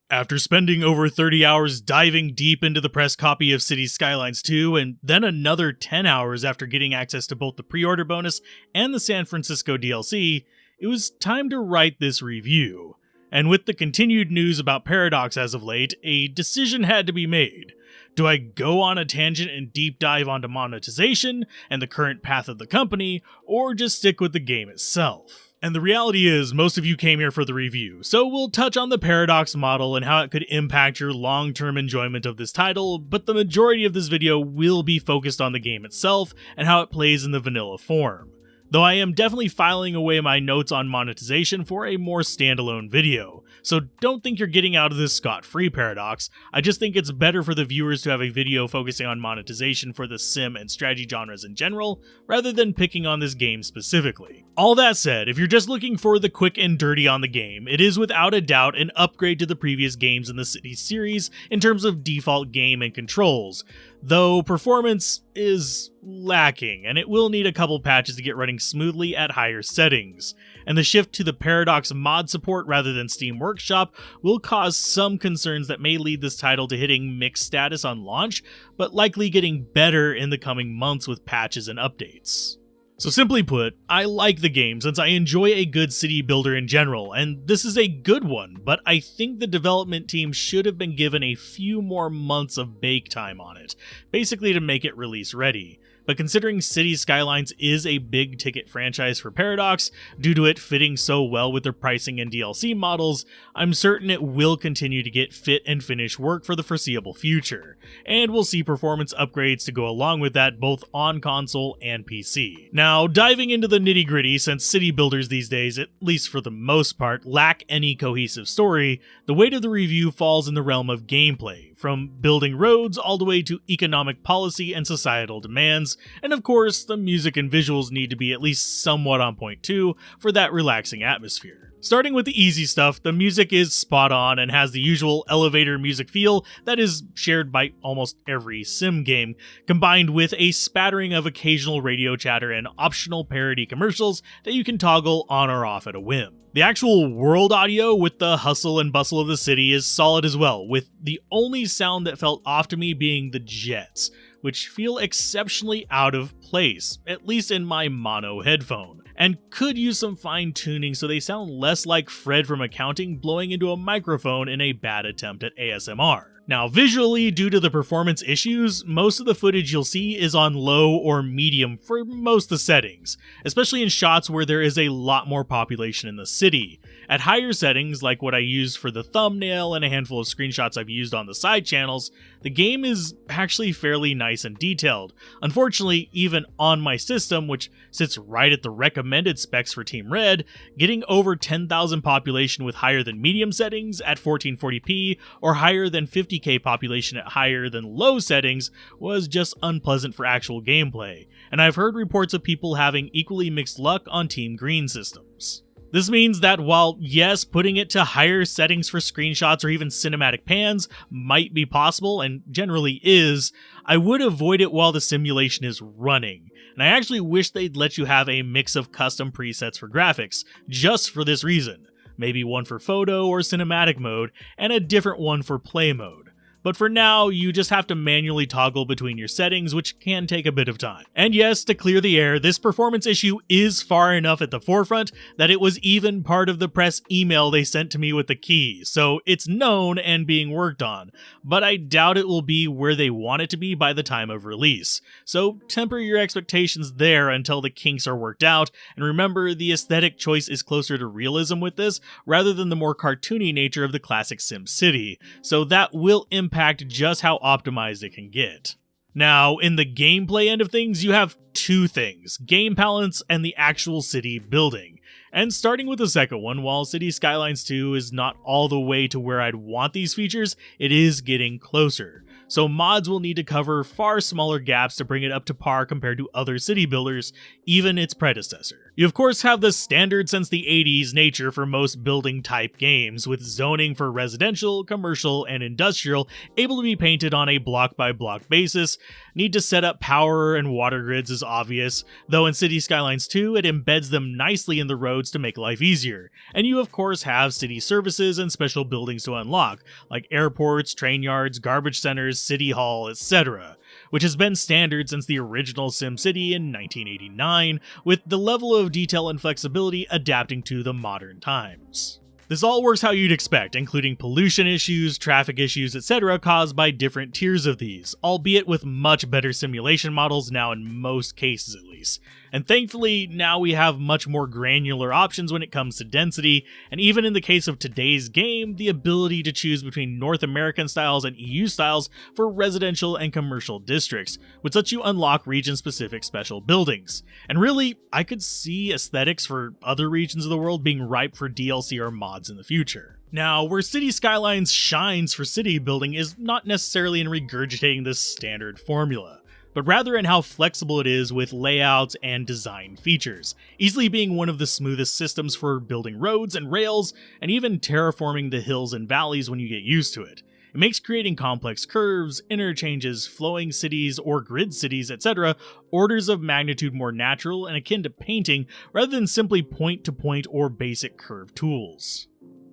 After spending over 30 hours diving deep into the press copy of Cities Skylines 2, and then another 10 hours after getting access to both the pre-order bonus and the San Francisco DLC, it was time to write this review. And with the continued news about Paradox as of late, a decision had to be made. Do I go on a tangent and deep dive onto monetization and the current path of the company, or just stick with the game itself? And the reality is, most of you came here for the review, so we'll touch on the Paradox model and how it could impact your long-term enjoyment of this title, but the majority of this video will be focused on the game itself and how it plays in the vanilla form. Though I am definitely filing away my notes on monetization for a more standalone video, so don't think you're getting out of this scot-free, Paradox. I just think it's better for the viewers to have a video focusing on monetization for the sim and strategy genres in general, rather than picking on this game specifically. All that said, if you're just looking for the quick and dirty on the game, it is without a doubt an upgrade to the previous games in the Cities series in terms of default game and controls, though performance is lacking, and it will need a couple patches to get running smoothly at higher settings. And the shift to the Paradox mod support rather than Steam Workshop will cause some concerns that may lead this title to hitting mixed status on launch, but likely getting better in the coming months with patches and updates. So simply put, I like the game since I enjoy a good city builder in general, and this is a good one, but I think the development team should have been given a few more months of bake time on it, basically to make it release ready. But considering Cities Skylines is a big ticket franchise for Paradox, due to it fitting so well with their pricing and DLC models, I'm certain it will continue to get fit and finish work for the foreseeable future, and we'll see performance upgrades to go along with that both on console and PC. Now, diving into the nitty gritty, since city builders these days, at least for the most part, lack any cohesive story, the weight of the review falls in the realm of gameplay, from building roads all the way to economic policy and societal demands, and of course, the music and visuals need to be at least somewhat on point too for that relaxing atmosphere. Starting with the easy stuff, the music is spot on and has the usual elevator music feel that is shared by almost every sim game, combined with a spattering of occasional radio chatter and optional parody commercials that you can toggle on or off at a whim. The actual world audio with the hustle and bustle of the city is solid as well, with the only sound that felt off to me being the jets, which feel exceptionally out of place, at least in my mono headphone, and could use some fine-tuning so they sound less like Fred from accounting blowing into a microphone in a bad attempt at ASMR. Now, visually, due to the performance issues, most of the footage you'll see is on low or medium for most of the settings, especially in shots where there is a lot more population in the city. At higher settings, like what I used for the thumbnail and a handful of screenshots I've used on the side channels, the game is actually fairly nice and detailed. Unfortunately, even on my system, which sits right at the recommended specs for Team Red, getting over 10,000 population with higher than medium settings at 1440p or higher than 50k population at higher than low settings was just unpleasant for actual gameplay, and I've heard reports of people having equally mixed luck on Team Green systems. This means that while, yes, putting it to higher settings for screenshots or even cinematic pans might be possible, and generally is, I would avoid it while the simulation is running. And I actually wish they'd let you have a mix of custom presets for graphics, just for this reason. Maybe one for photo or cinematic mode, and a different one for play mode. But for now, you just have to manually toggle between your settings, which can take a bit of time. And yes, to clear the air, this performance issue is far enough at the forefront that it was even part of the press email they sent to me with the key, so it's known and being worked on, but I doubt it will be where they want it to be by the time of release. So temper your expectations there until the kinks are worked out, and remember the aesthetic choice is closer to realism with this, rather than the more cartoony nature of the classic SimCity, so that will impact just how optimized it can get. Now, in the gameplay end of things, you have two things: game balance and the actual city building. And starting with the second one, while Cities Skylines 2 is not all the way to where I'd want these features, it is getting closer. So mods will need to cover far smaller gaps to bring it up to par compared to other city builders, even its predecessor. You of course have the standard since the 80s nature for most building type games, with zoning for residential, commercial, and industrial able to be painted on a block by block basis. Need to set up power and water grids is obvious, though in Cities Skylines 2 it embeds them nicely in the roads to make life easier. And you of course have city services and special buildings to unlock, like airports, train yards, garbage centers, city hall, etc., which has been standard since the original SimCity in 1989, with the level of detail and flexibility adapting to the modern times. This all works how you'd expect, including pollution issues, traffic issues, etc. caused by different tiers of these, albeit with much better simulation models now in most cases at least. And thankfully, now we have much more granular options when it comes to density, and even in the case of today's game, the ability to choose between North American styles and EU styles for residential and commercial districts, which lets you unlock region-specific special buildings. And really, I could see aesthetics for other regions of the world being ripe for DLC or mods in the future. Now, where Cities Skylines shines for city building is not necessarily in regurgitating this standard formula, but rather in how flexible it is with layouts and design features, easily being one of the smoothest systems for building roads and rails, and even terraforming the hills and valleys when you get used to it. It makes creating complex curves, interchanges, flowing cities, or grid cities, etc. orders of magnitude more natural and akin to painting rather than simply point-to-point or basic curve tools.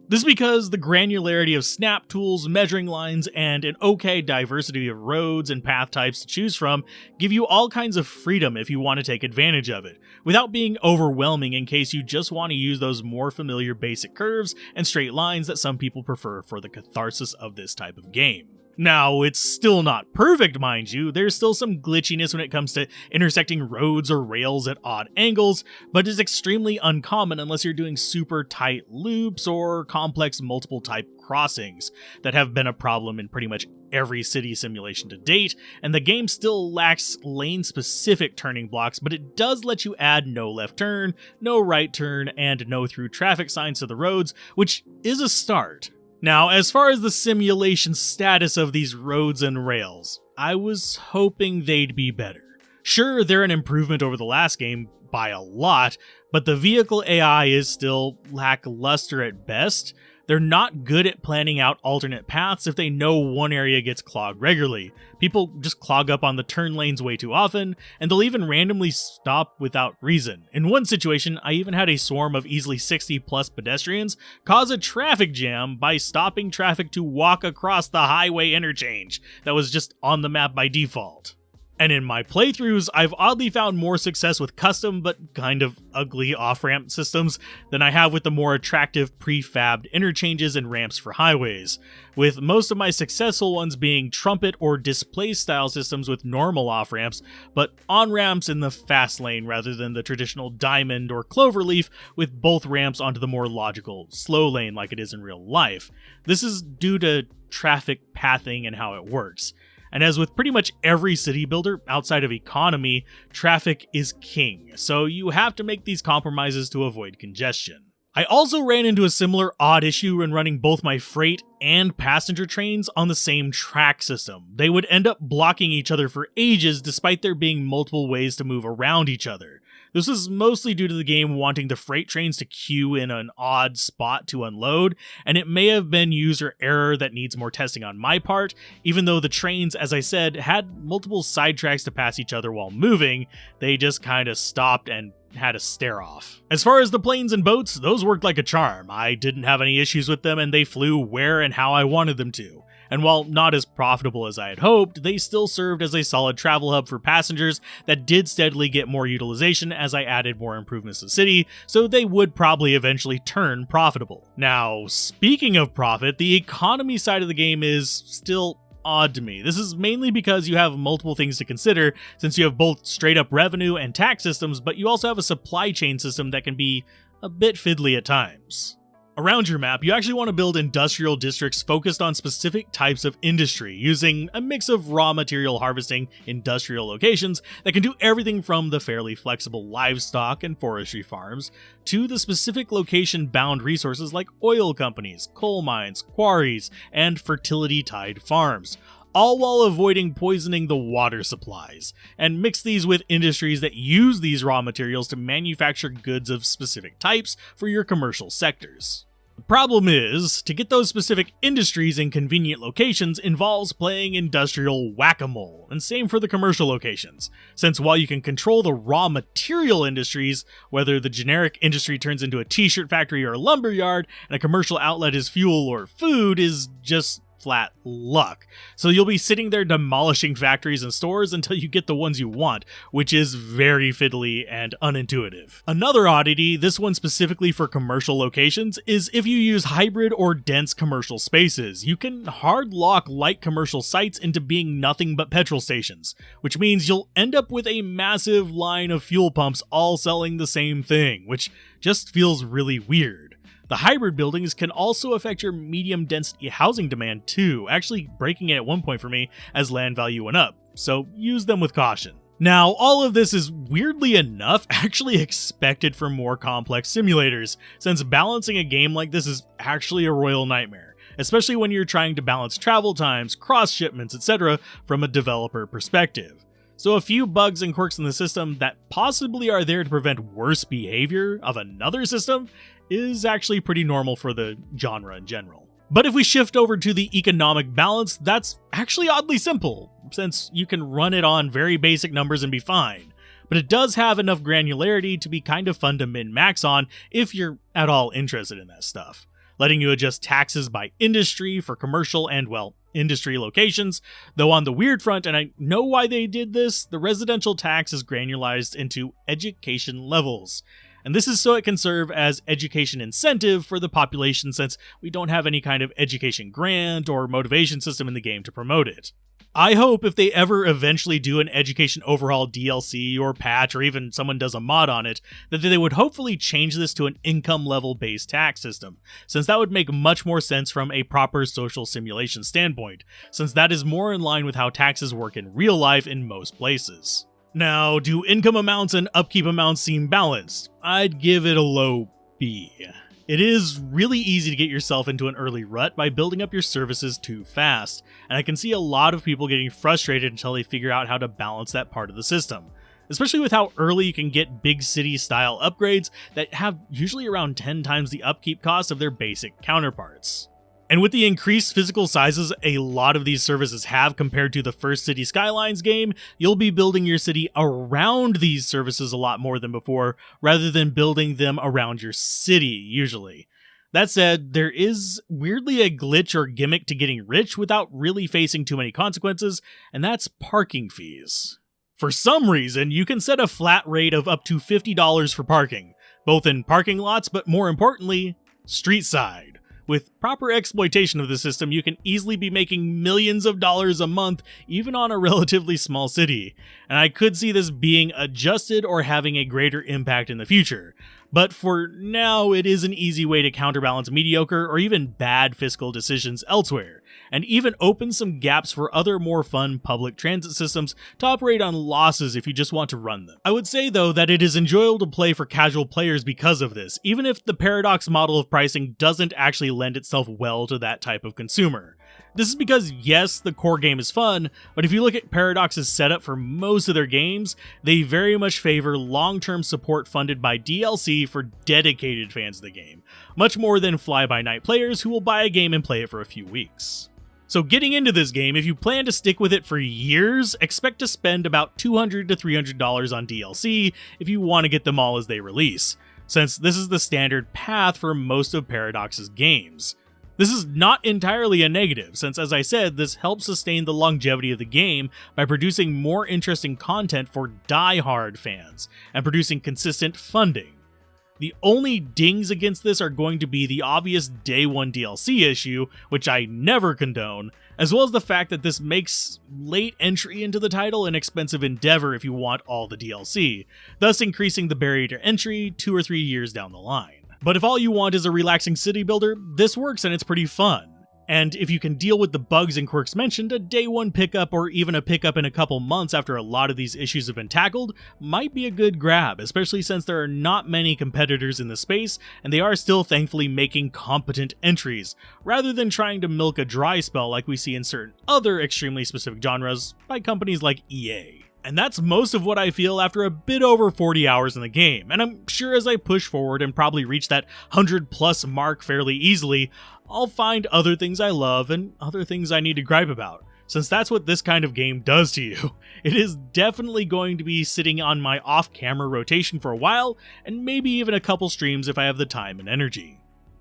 This is because the granularity of snap tools, measuring lines, and an okay diversity of roads and path types to choose from give you all kinds of freedom if you want to take advantage of it, without being overwhelming in case you just want to use those more familiar basic curves and straight lines that some people prefer for the catharsis of this type of game. Now, it's still not perfect, mind you. There's still some glitchiness when it comes to intersecting roads or rails at odd angles, but it's extremely uncommon unless you're doing super tight loops or complex multiple type crossings that have been a problem in pretty much every city simulation to date, and the game still lacks lane-specific turning blocks, but it does let you add no left turn, no right turn, and no through traffic signs to the roads, which is a start. Now, as far as the simulation status of these roads and rails, I was hoping they'd be better. Sure, they're an improvement over the last game by a lot, but the vehicle AI is still lackluster at best. They're not good at planning out alternate paths if they know one area gets clogged regularly. People just clog up on the turn lanes way too often, and they'll even randomly stop without reason. In one situation, I even had a swarm of easily 60 plus pedestrians cause a traffic jam by stopping traffic to walk across the highway interchange that was just on the map by default. And in my playthroughs, I've oddly found more success with custom but kind of ugly off-ramp systems than I have with the more attractive prefabbed interchanges and ramps for highways, with most of my successful ones being trumpet or displace style systems with normal off-ramps, but on-ramps in the fast lane rather than the traditional diamond or cloverleaf with both ramps onto the more logical slow lane like it is in real life. This is due to traffic pathing and how it works. And as with pretty much every city builder outside of economy, traffic is king, so you have to make these compromises to avoid congestion. I also ran into a similar odd issue when running both my freight and passenger trains on the same track system. They would end up blocking each other for ages despite there being multiple ways to move around each other. This is mostly due to the game wanting the freight trains to queue in an odd spot to unload, and it may have been user error that needs more testing on my part, even though the trains, as I said, had multiple side tracks to pass each other while moving. They just kinda stopped and had a stare off. As far as the planes and boats, those worked like a charm. I didn't have any issues with them and they flew where and how I wanted them to. And while not as profitable as I had hoped, they still served as a solid travel hub for passengers that did steadily get more utilization as I added more improvements to the city, so they would probably eventually turn profitable. Now, speaking of profit, the economy side of the game is still odd to me. This is mainly because you have multiple things to consider, since you have both straight up revenue and tax systems, but you also have a supply chain system that can be a bit fiddly at times. Around your map, you actually want to build industrial districts focused on specific types of industry, using a mix of raw material harvesting industrial locations that can do everything from the fairly flexible livestock and forestry farms to the specific location-bound resources like oil companies, coal mines, quarries, and fertility-tied farms, all while avoiding poisoning the water supplies, and mix these with industries that use these raw materials to manufacture goods of specific types for your commercial sectors. The problem is, to get those specific industries in convenient locations involves playing industrial whack-a-mole, and same for the commercial locations, since while you can control the raw material industries, whether the generic industry turns into a t-shirt factory or a lumber yard, and a commercial outlet is fuel or food is just flat luck. So you'll be sitting there demolishing factories and stores until you get the ones you want, which is very fiddly and unintuitive. Another oddity, this one specifically for commercial locations, is if you use hybrid or dense commercial spaces, you can hard lock light commercial sites into being nothing but petrol stations, which means you'll end up with a massive line of fuel pumps all selling the same thing, which just feels really weird. The hybrid buildings can also affect your medium density housing demand too, actually breaking it at one point for me as land value went up, so use them with caution. Now, all of this is weirdly enough actually expected for more complex simulators, since balancing a game like this is actually a royal nightmare, especially when you're trying to balance travel times, cross shipments, etc. from a developer perspective. So a few bugs and quirks in the system that possibly are there to prevent worse behavior of another system is actually pretty normal for the genre in general. But if we shift over to the economic balance, that's actually oddly simple, since you can run it on very basic numbers and be fine. But it does have enough granularity to be kind of fun to min-max on if you're at all interested in that stuff, letting you adjust taxes by industry for commercial and, well, industry locations, though on the weird front, and I know why they did this, the residential tax is granularized into education levels. And this is so it can serve as education incentive for the population, since we don't have any kind of education grant or motivation system in the game to promote it. I hope if they ever eventually do an education overhaul DLC or patch, or even someone does a mod on it, that they would hopefully change this to an income level based tax system, since that would make much more sense from a proper social simulation standpoint, since that is more in line with how taxes work in real life in most places. Now, do income amounts and upkeep amounts seem balanced? I'd give it a low B. It is really easy to get yourself into an early rut by building up your services too fast, and I can see a lot of people getting frustrated until they figure out how to balance that part of the system, especially with how early you can get big city style upgrades that have usually around 10 times the upkeep cost of their basic counterparts. And with the increased physical sizes a lot of these services have compared to the first Cities Skylines game, you'll be building your city around these services a lot more than before, rather than building them around your city, usually. That said, there is weirdly a glitch or gimmick to getting rich without really facing too many consequences, and that's parking fees. For some reason, you can set a flat rate of up to $50 for parking, both in parking lots, but more importantly, street side. With proper exploitation of the system, you can easily be making millions of dollars a month, even on a relatively small city, and I could see this being adjusted or having a greater impact in the future. But for now, it is an easy way to counterbalance mediocre or even bad fiscal decisions elsewhere, and even opens some gaps for other more fun public transit systems to operate on losses if you just want to run them. I would say though that it is enjoyable to play for casual players because of this, even if the Paradox model of pricing doesn't actually lend itself well to that type of consumer. This is because, yes, the core game is fun, but if you look at Paradox's setup for most of their games, they very much favor long-term support funded by DLC for dedicated fans of the game, much more than fly-by-night players who will buy a game and play it for a few weeks. So getting into this game, if you plan to stick with it for years, expect to spend about $200 to $300 on DLC if you want to get them all as they release, since this is the standard path for most of Paradox's games. This is not entirely a negative, since as I said, this helps sustain the longevity of the game by producing more interesting content for die-hard fans, and producing consistent funding. The only dings against this are going to be the obvious day one DLC issue, which I never condone, as well as the fact that this makes late entry into the title an expensive endeavor if you want all the DLC, thus increasing the barrier to entry 2 or 3 years down the line. But if all you want is a relaxing city builder, this works and it's pretty fun. And if you can deal with the bugs and quirks mentioned, a day one pickup or even a pickup in a couple months after a lot of these issues have been tackled might be a good grab, especially since there are not many competitors in the space and they are still thankfully making competent entries, rather than trying to milk a dry spell like we see in certain other extremely specific genres by companies like EA. And that's most of what I feel after a bit over 40 hours in the game, and I'm sure as I push forward and probably reach that 100 plus mark fairly easily, I'll find other things I love and other things I need to gripe about, since that's what this kind of game does to you. It is definitely going to be sitting on my off-camera rotation for a while, and maybe even a couple streams if I have the time and energy.